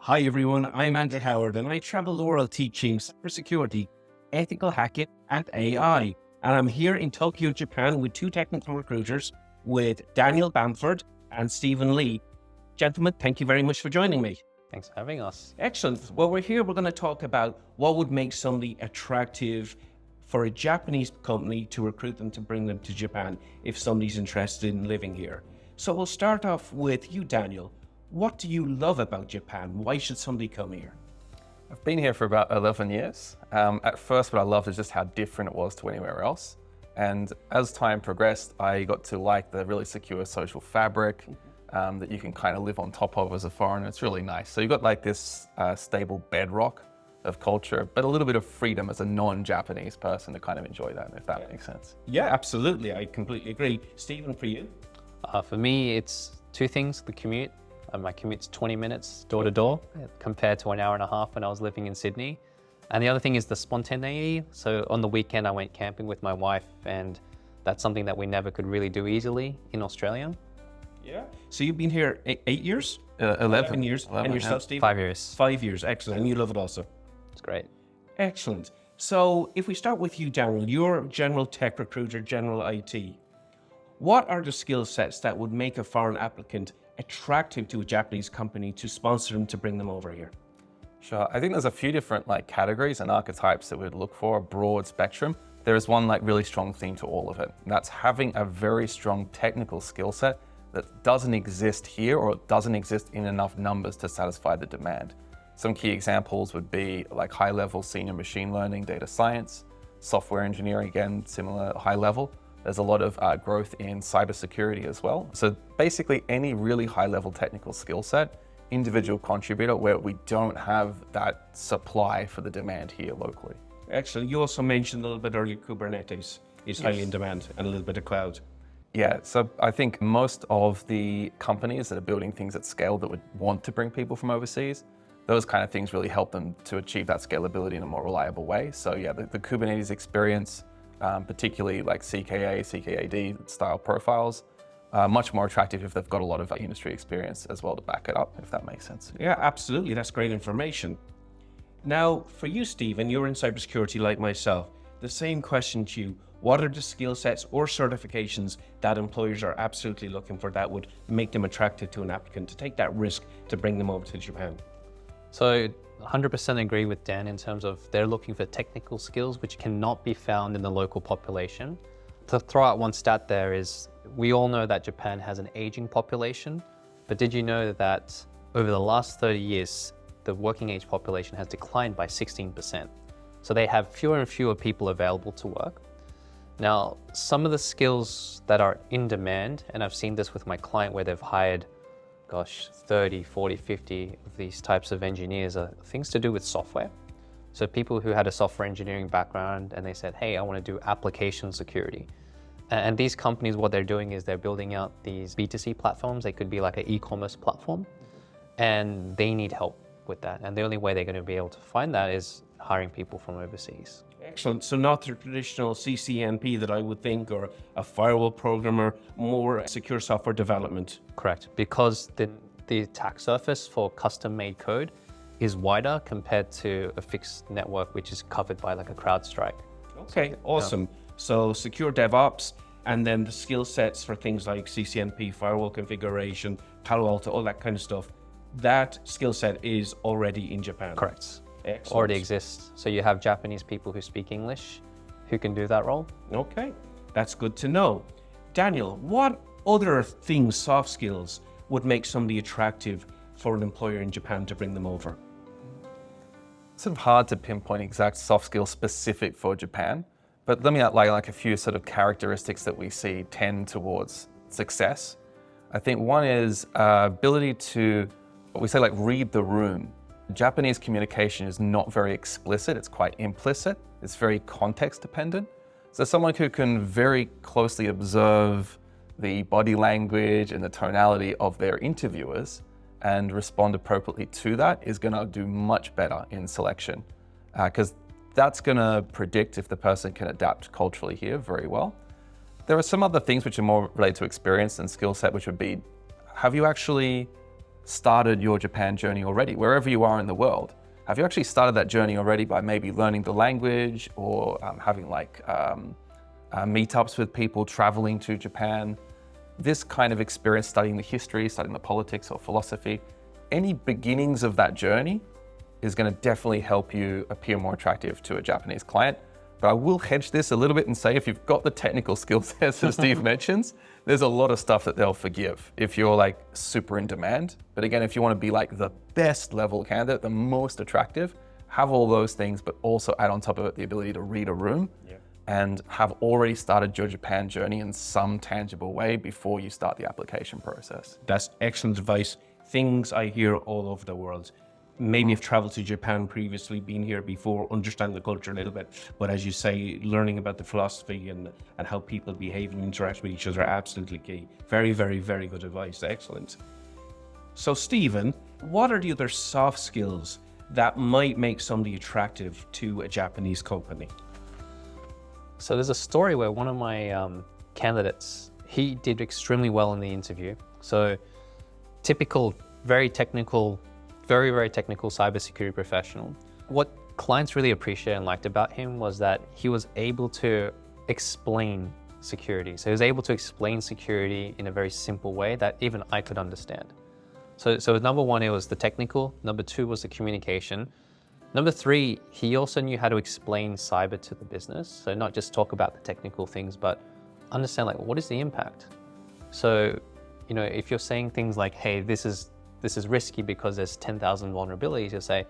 Hi everyone, I'm Andrew Howard and I travel the world teaching cybersecurity, ethical hacking and AI. And I'm here in Tokyo, Japan with two technical recruiters with Daniel Bamford and Stephen Lee. Gentlemen, thank you very much for joining me. Thanks for having us. Excellent. Well, we're going to talk about what would make somebody attractive for a Japanese company to recruit them to bring them to Japan if somebody's interested in living here. So we'll start off with you, Daniel. What do you love about Japan? Why should somebody come here? I've been here for about 11 years. At first, what I loved is just how different it was to anywhere else. And as time progressed, I got to like the really secure social fabric that you can kind of live on top of as a foreigner. It's really nice. So you've got like this stable bedrock of culture, but a little bit of freedom as a non-Japanese person to kind of enjoy that, if that makes sense. Yeah, absolutely. I completely agree. Stephen, for you? For me, it's two things: the commute. My commute's 20 minutes door to door compared to an hour and a half when I was living in Sydney. And the other thing is the spontaneity. So on the weekend, I went camping with my wife, and that's something that we never could really do easily in Australia. Yeah. So you've been here 8 years? 11 years. 11, And yourself, yeah. Stephen? 5 years. 5 years. Excellent. And you love it also? It's great. Excellent. So if we start with you, Daniel, you're general tech recruiter, general IT. What are the skill sets that would make a foreign applicant attractive to a Japanese company to sponsor them to bring them over here? Sure. I think there's a few different categories and archetypes that we'd look for, a broad spectrum. There is one really strong theme to all of it, and that's having a very strong technical skill set that doesn't exist here or doesn't exist in enough numbers to satisfy the demand. Some key examples would be like high-level senior machine learning, data science, software engineering, again, similar high level. There's a lot of growth in cybersecurity as well. So basically any really high-level technical skill set, individual contributor, where we don't have that supply for the demand here locally. Excellent. You also mentioned a little bit earlier Kubernetes is highly in demand, and a little bit of cloud. Yeah, so I think most of the companies that are building things at scale that would want to bring people from overseas, those kind of things really help them to achieve that scalability in a more reliable way. So yeah, the Kubernetes experience, particularly like CKA, CKAD style profiles, much more attractive if they've got a lot of industry experience as well to back it up, if that makes sense. Yeah, absolutely. That's great information. Now, for you, Stephen, you're in cybersecurity like myself. The same question to you. What are the skill sets or certifications that employers are absolutely looking for that would make them attractive to an applicant to take that risk to bring them over to Japan? So 100% agree with Dan in terms of they're looking for technical skills which cannot be found in the local population. To throw out one stat there is, we all know that Japan has an aging population, but did you know that over the last 30 years, the working age population has declined by 16%. So they have fewer and fewer people available to work. Now, some of the skills that are in demand, and I've seen this with my client where they've hired 30, 40, 50 of these types of engineers, are things to do with software. So people who had a software engineering background and they said, hey, I want to do application security. And these companies, what they're doing is they're building out these B2C platforms. They could be like an e-commerce platform, and they need help with that. And the only way they're going to be able to find that is hiring people from overseas. Excellent. So not the traditional CCNP that I would think, or a firewall programmer, more secure software development. Correct, because the attack surface for custom-made code is wider compared to a fixed network, which is covered by like a CrowdStrike. Okay, awesome. Yeah. So secure DevOps, and then the skill sets for things like CCNP, firewall configuration, Palo Alto, all that kind of stuff. That skill set is already in Japan. Correct. Excellent. Already exists. So you have Japanese people who speak English who can do that role. Okay, that's good to know. Daniel, what other things, soft skills, would make somebody attractive for an employer in Japan to bring them over? It's sort of hard to pinpoint exact soft skills specific for Japan, but let me outline like a few sort of characteristics that we see tend towards success. I think one is ability to, what we say, like read the room. Japanese communication is not very explicit, it's quite implicit, it's very context dependent. So someone who can very closely observe the body language and the tonality of their interviewers and respond appropriately to that is going to do much better in selection, because that's going to predict if the person can adapt culturally here very well. There are some other things which are more related to experience and skill set, which would be, have you actually started your Japan journey already, wherever you are in the world? Have you actually started that journey already by maybe learning the language or having like meetups with people traveling to Japan? This kind of experience, studying the history, studying the politics or philosophy, any beginnings of that journey is going to definitely help you appear more attractive to a Japanese client. But I will hedge this a little bit and say, if you've got the technical skills as Steve mentions, there's a lot of stuff that they'll forgive if you're like super in demand. But again, if you want to be like the best level candidate, the most attractive, have all those things, but also add on top of it the ability to read a room and have already started your Japan journey in some tangible way before you start the application process. That's excellent advice. Things I hear all over the world. Maybe you've traveled to Japan previously, been here before, understand the culture a little bit. But as you say, learning about the philosophy and how people behave and interact with each other are absolutely key. Very, very, very good advice. Excellent. So Stephen, what are the other soft skills that might make somebody attractive to a Japanese company? So there's a story where one of my candidates, he did extremely well in the interview. So typical, very technical, very, very technical cybersecurity professional. What clients really appreciated and liked about him was that he was able to explain security. So he was able to explain security in a very simple way that even I could understand. So number one, it was the technical. Number two was the communication. Number three, he also knew how to explain cyber to the business. So not just talk about the technical things, but understand like, what is the impact? So, you know, if you're saying things like, hey, this is risky because there's 10,000 vulnerabilities, you'll say,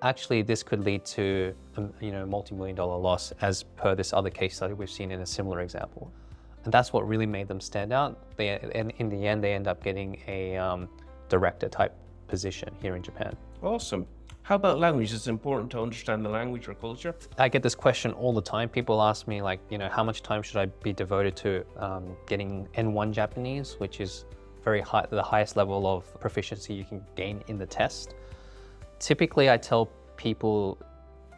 actually, this could lead to a multi-million-dollar loss as per this other case study we've seen in a similar example. And that's what really made them stand out. And in the end, they end up getting a director type position here in Japan. Awesome. How about language? It's important to understand the language or culture. I get this question all the time. People ask me like, how much time should I be devoted to getting N1 Japanese, which is very high, the highest level of proficiency you can gain in the test. Typically, I tell people,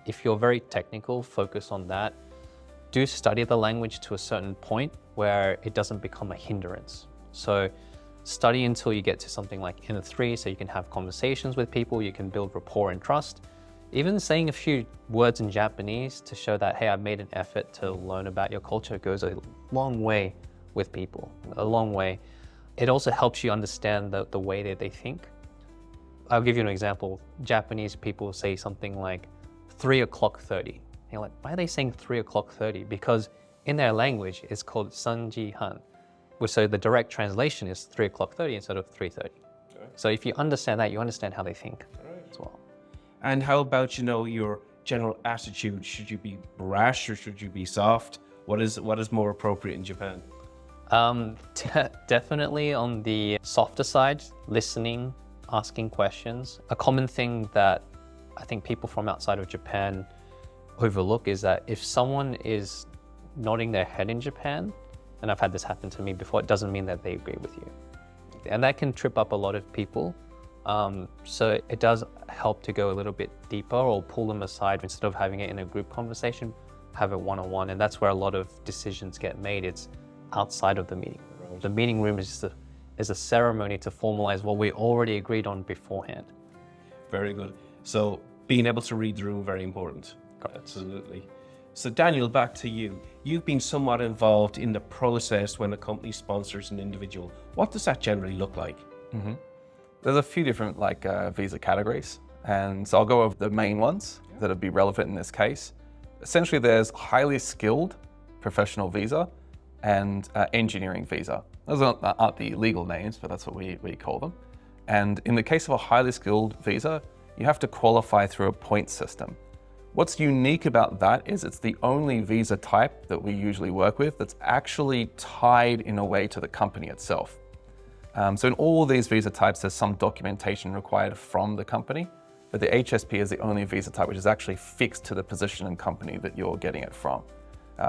if you're very technical, focus on that. Do study the language to a certain point where it doesn't become a hindrance. So study until you get to something like N3, so you can have conversations with people, you can build rapport and trust. Even saying a few words in Japanese to show that, hey, I've made an effort to learn about your culture goes a long way with people, a long way. It also helps you understand the way that they think. I'll give you an example. Japanese people say something like 3:30. You're like, why are they saying 3:30? Because in their language, it's called sanji han. So the direct translation is 3:30 instead of 3:30. Okay. So if you understand that, you understand how they think as well. And how about, your general attitude? Should you be brash or should you be soft? What is more appropriate in Japan? Definitely on the softer side, listening, asking questions. A common thing that I think people from outside of Japan overlook is that if someone is nodding their head in Japan, and I've had this happen to me before, it doesn't mean that they agree with you. And that can trip up a lot of people. So it does help to go a little bit deeper or pull them aside instead of having it in a group conversation, have it one-on-one. And that's where a lot of decisions get made. It's outside of the meeting room. The meeting room is a ceremony to formalize what we already agreed on beforehand. Very good. So being able to read the room, very important. Absolutely. So Daniel, back to you. You've been somewhat involved in the process when a company sponsors an individual. What does that generally look like? Mm-hmm. There's a few different visa categories, and so I'll go over the main ones that would be relevant in this case. Essentially, there's highly skilled professional visa and engineering visa. Those aren't the legal names, but that's what we call them. And in the case of a highly skilled visa, you have to qualify through a point system. What's unique about that is it's the only visa type that we usually work with that's actually tied in a way to the company itself. So in all of these visa types, there's some documentation required from the company, but the HSP is the only visa type which is actually fixed to the position and company that you're getting it from.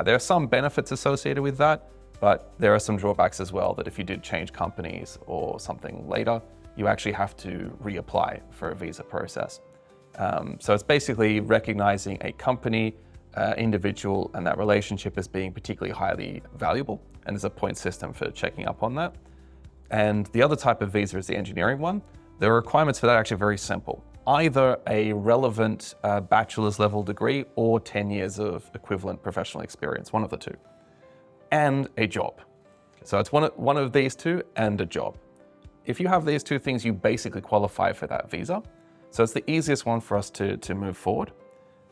There are some benefits associated with that, but there are some drawbacks as well, that if you did change companies or something later, you actually have to reapply for a visa process. So it's basically recognizing a company, individual, and that relationship as being particularly highly valuable. And there's a point system for checking up on that. And the other type of visa is the engineering one. The requirements for that are actually very simple. Either a relevant bachelor's level degree or 10 years of equivalent professional experience, one of the two, and a job. So it's one of these two and a job. If you have these two things, you basically qualify for that visa. So it's the easiest one for us to move forward.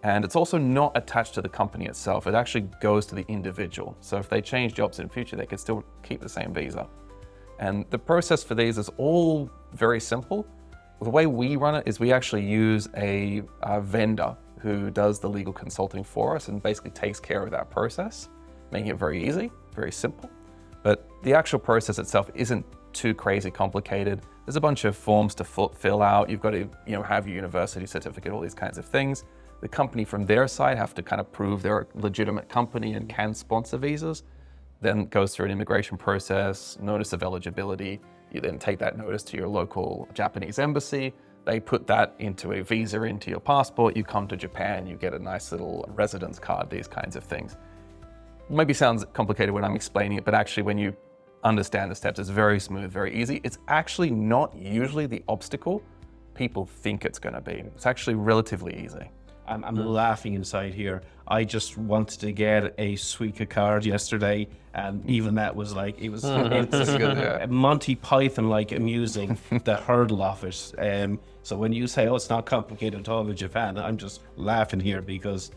And it's also not attached to the company itself. It actually goes to the individual. So if they change jobs in future, they could still keep the same visa. And the process for these is all very simple. The way we run it is we actually use a vendor who does the legal consulting for us and basically takes care of that process, making it very easy, very simple. But the actual process itself isn't too crazy complicated. There's a bunch of forms to fill out. You've got to have your university certificate, all these kinds of things. The company from their side have to kind of prove they're a legitimate company and can sponsor visas. Then it goes through an immigration process, notice of eligibility. You then take that notice to your local Japanese embassy. They put that into a visa into your passport. You come to Japan, you get a nice little residence card, these kinds of things. Maybe sounds complicated when I'm explaining it, but actually when you understand the steps, it's very smooth, very easy. It's actually not usually the obstacle people think it's going to be. It's actually relatively easy. I'm laughing inside here. I just wanted to get a Suica card yesterday, and even that was like, it's good, yeah. Monty Python-like amusing, the hurdle of it. So when you say, it's not complicated at all in Japan, I'm just laughing here because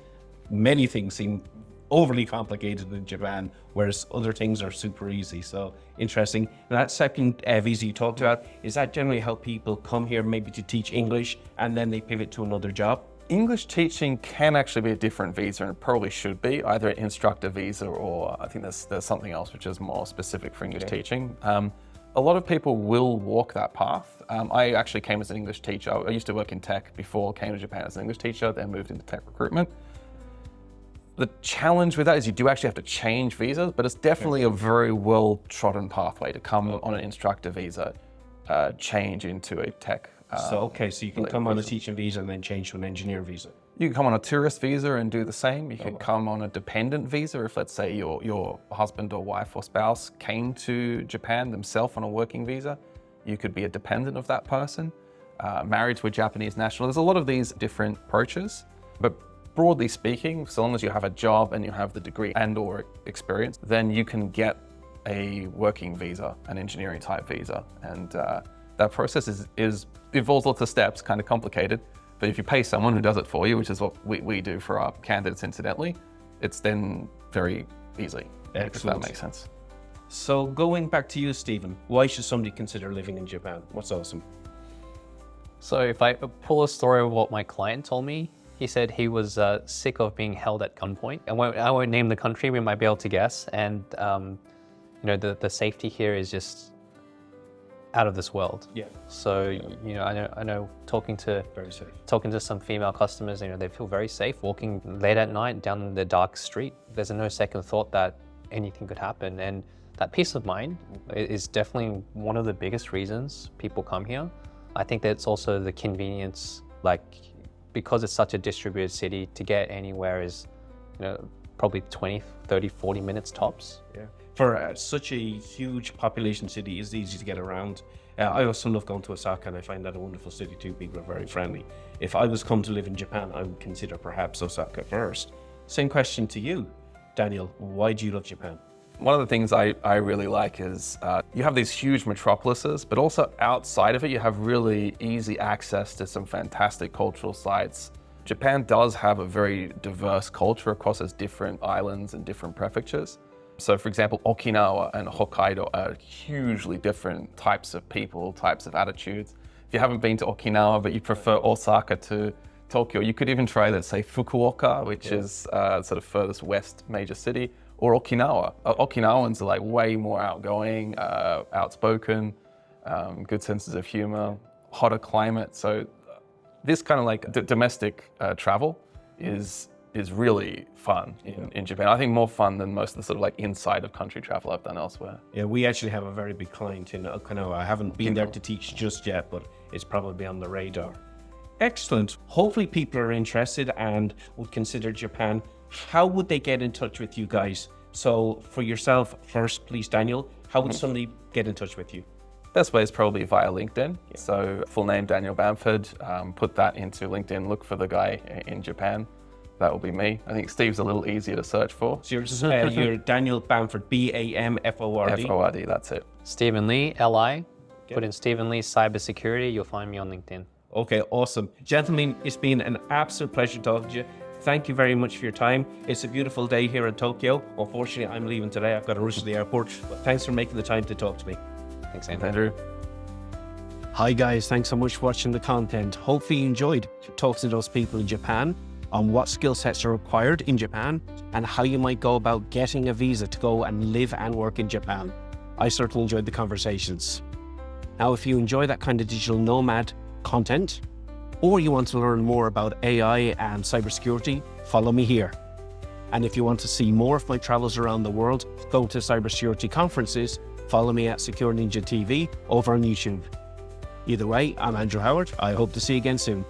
many things seem overly complicated in Japan, whereas other things are super easy. So interesting. And that second visa you talked about, is that generally how people come here maybe to teach English and then they pivot to another job? English teaching can actually be a different visa, and it probably should be either an instructor visa or I think there's something else which is more specific for English teaching. A lot of people will walk that path. I actually came as an English teacher. I used to work in tech before, came to Japan as an English teacher, then moved into tech recruitment. The challenge with that is you do actually have to change visas, but it's definitely a very well-trodden pathway to come on an instructor visa, change into a tech. So you can come on a teaching visa and then change to an engineer visa. You can come on a tourist visa and do the same. You can come on a dependent visa if, let's say, your husband or wife or spouse came to Japan themselves on a working visa. You could be a dependent of that person, married to a Japanese national. There's a lot of these different approaches, but broadly speaking, so long as you have a job and you have the degree and or experience, then you can get a working visa, an engineering type visa. And that process involves lots of steps, kind of complicated. But if you pay someone who does it for you, which is what we do for our candidates incidentally, it's then very easy. Excellent. If that makes sense. So going back to you, Stephen, why should somebody consider living in Japan? What's awesome? So if I pull a story of what my client told me, he said he was sick of being held at gunpoint. I won't name the country, we might be able to guess. And the safety here is just out of this world. Yeah. So I know talking to some female customers, they feel very safe walking late at night down the dark street. There's no second thought that anything could happen, and that peace of mind is definitely one of the biggest reasons people come here. I think that it's also the convenience, because it's such a distributed city, to get anywhere is probably 20, 30, 40 minutes tops. Yeah. For such a huge population city, it's easy to get around. I also love going to Osaka, and I find that a wonderful city too. People are very friendly. If I was come to live in Japan, I would consider perhaps Osaka first. Same question to you, Daniel. Why do you love Japan? One of the things I really like is you have these huge metropolises, but also outside of it, you have really easy access to some fantastic cultural sites. Japan does have a very diverse culture across its different islands and different prefectures. So for example, Okinawa and Hokkaido are hugely different types of people, types of attitudes. If you haven't been to Okinawa, but you prefer Osaka to Tokyo, you could even try, let's say, Fukuoka, which is sort of furthest west major city, or Okinawa. Okinawans are way more outgoing, outspoken, good senses of humor, hotter climate. So this kind of domestic travel is really fun in Japan. I think more fun than most of the sort of inside of country travel I've done elsewhere. Yeah, we actually have a very big client in Okinawa. I haven't been there to teach just yet, but it's probably on the radar. Excellent. Hopefully people are interested and would consider Japan. How would they get in touch with you guys? So for yourself first, please, Daniel, how would somebody get in touch with you? Best way is probably via LinkedIn. So full name Daniel Bamford, put that into LinkedIn, look for the guy in Japan. That will be me. I think Steve's a little easier to search for. So you're Daniel Bamford, Bamford. F-O-R-D, that's it. Stephen Lee, L-I. Put in Stephen Lee Cybersecurity, you'll find me on LinkedIn. Okay, awesome. Gentlemen, it's been an absolute pleasure talking to you. Thank you very much for your time. It's a beautiful day here in Tokyo. Unfortunately, I'm leaving today. I've got to rush to the airport. But thanks for making the time to talk to me. Thanks, Andrew. Andrew. Hi guys, thanks so much for watching the content. Hopefully you enjoyed talking to those people in Japan on what skill sets are required in Japan and how you might go about getting a visa to go and live and work in Japan. I certainly enjoyed the conversations. Now, if you enjoy that kind of digital nomad content, or you want to learn more about AI and cybersecurity, follow me here. And if you want to see more of my travels around the world, go to cybersecurity conferences, follow me at Secure Ninja TV over on YouTube. Either way, I'm Andrew Howard. I hope to see you again soon.